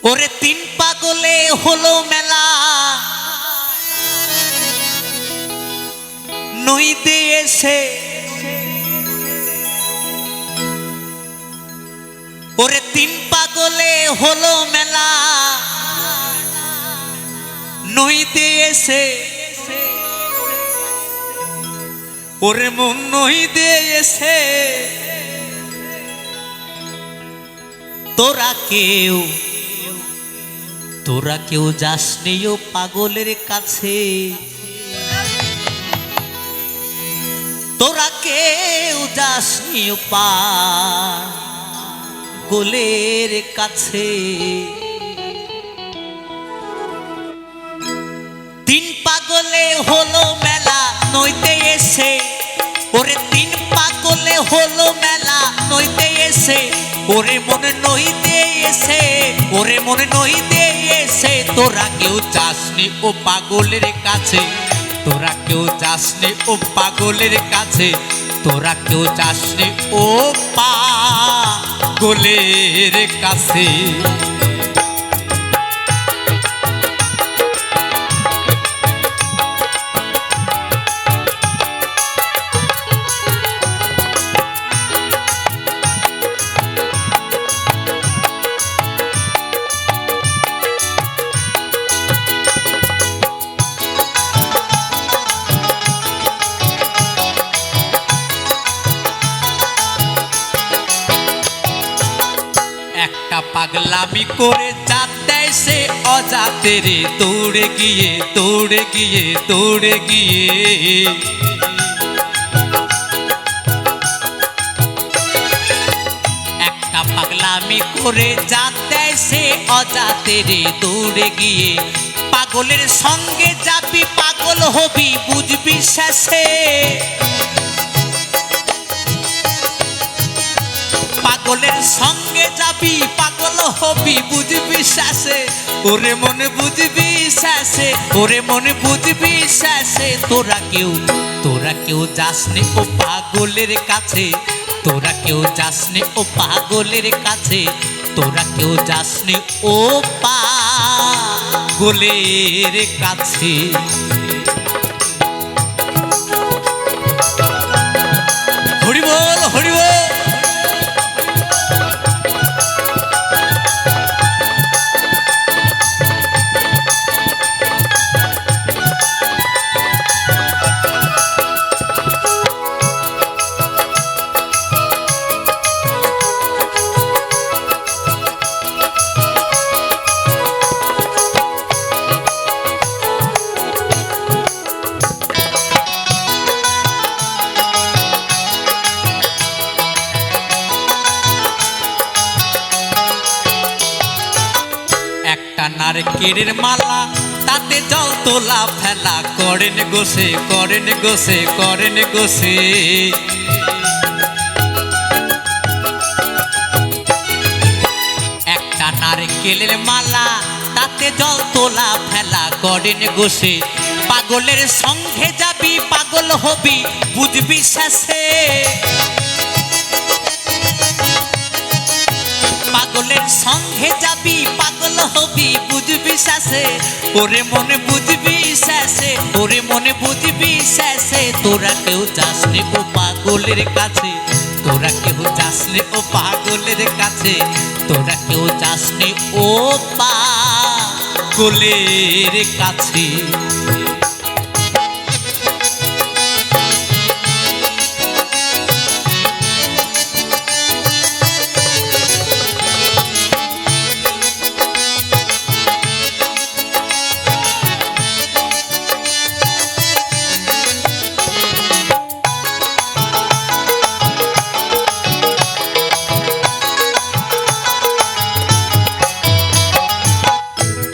ওরে তিন পাগলে হলো মেলা নইতে এসে, ওরে তিন পাগলে হলো মেলা নইতে এসে, ওরে মন নইতে এসে তোরা কেউ যাসনি ও পাগলের কাছে, তোরা কেউ যাসনি ও পাগলের কাছে। তিন পাগলে হলো মেলা নইতে এসে, ওরে তিন পাগলে হলো মেলা নইতে এসে, ওরে মনে নইতে এসে, ওরে মনে নইতে এসে তোরা কেউ যাসনি ও পাগলের কাছে, তোরা কেউ যাসনি ও পাগলের কাছে, তোরা কেউ যাসনি ও পাগলের কাছে। পাগলামি করে যাতে সে অজাতের দৌড়ে গিয়ে দৌড়ে গিয়ে দৌড়ে গিয়ে, একটা পাগলামি করে যাতে সে অজাতের দৌড়ে গিয়ে, পাগলের সঙ্গে যাবি পাগল হবি বুঝবি শেষে, পাগলের সঙ্গে যাবি পাগল হবি বুঝবি শেষে, ওরে মনে বুঝবি শেষে, ওরে মনে বুঝবি শেষে তোরা কেউ যাসনি ও পাগলের কাছে, তোরা কেউ যাসনি ও পাগলের কাছে, তোরা কেউ যাসনি ও পাগলের কাছে। হরি বল হরি বল। নারকেলের মালা তাতে জল তোলা ফেলা করেন গোসে করেন গোসে করেন গোসে, একটা নারকেলের মালা তাতে জল তোলা ফেলা করেন গোসে, পাগলের সঙ্গে যাবি পাগল হবি বুঝবি শেষে, পাগলের সঙ্গে যাবি পাগল হবি বুঝবি শেষে, ওরে মনে বুঝবি শেষে, ওরে মনে বুঝবি শেষে তোরা কেউ যাসনি ও পাগলের কাছে, তোরা কেউ যাসনি ও পাগলের কাছে, তোরা কেউ যাসনি ও পাগলের কাছে।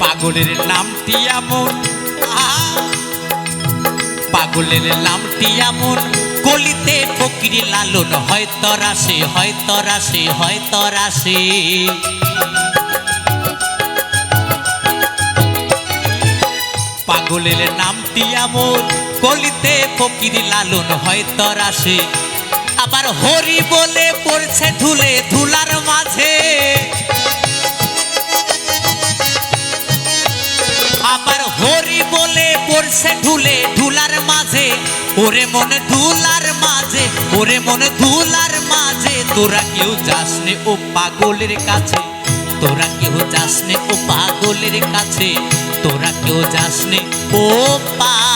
পাগলের নামটি এমন, পাগলের নামটি এমন কলিতে ফকিরি লালন হয় তরাসে হয় তরাসে হয় তরাসে, পাগলের নামটি এমন কলিতে ফকিরি লালন হয় তরাসে, আবার হরি বলে পড়ছে ধুলে ধুলার মাঝে, পড়ছে ঢুলে ঢুলার মাঝে, ওরে মনে ধুলার মাঝে, ওরে মনে ধুলার মাঝে। তোরা কেউ যাস নে ও পাগলের কাছে, তোরা কেউ যাস নে ও পাগলের কাছে, তোরা কেউ যাস নে ও পাগলের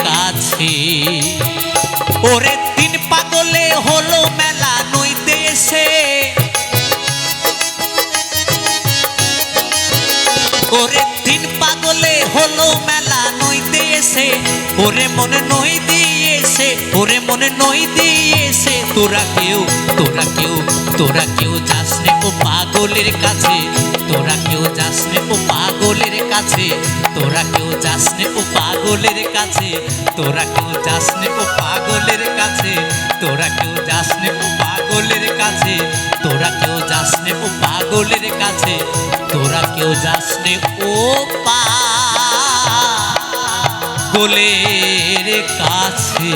কাছে। ওরে তিন পাগলে হলো মেলা নইতে এসে, ওরে তিন পাগলে হলো মেলা নইতে এসে, ওরে মনে নই দিয়েছে, ওরে মনে নই দিয়েছে। তোরা কেউ যাস নে ও পাগলের কাছে, তোরা কেউ যাস নে ও পাগলের কাছে, তোরা কেউ যাস নে ও পাগলের কাছে, তোরা কেউ যাস নে ও পাগলের কাছে, তোরা কেউ যাস নে ও পাগলের কাছে, তোরা কেউ যাস নে ও পাগলের কাছে, তোরা কেউ যাস নে ও পাগলের কাছে।